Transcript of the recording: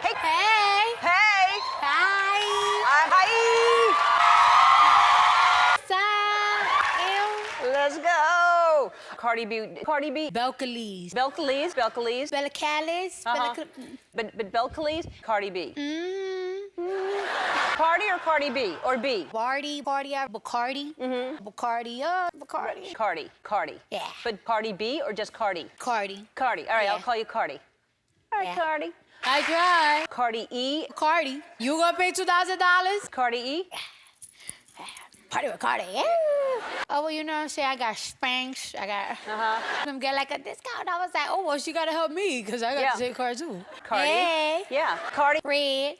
Hey. Hey. Hey. Hi. Hi. Sam. Let's go. Cardi B. Cardi B. Belcalis. Belcalis. Belcalis. Bellacalis. But Belcalis. Cardi B. Mm. Cardi or Cardi B? Or B? Bacardi. Bacardi. Bacardi. Cardi. Yeah. But Cardi B or just Cardi? Cardi. Cardi. All right, Yeah. I'll call you Cardi. All right, Yeah. Cardi. I tried. Cardi E. Cardi. You gonna pay $2,000? Cardi E. Party with Cardi. Yeah. Oh, well, you know what I'm saying? I got Spanx. I got them get like a discount. I was like, oh, well, she gotta help me because I got Yeah. to take card too. Cardi. Hey. Yeah. Cardi. Red.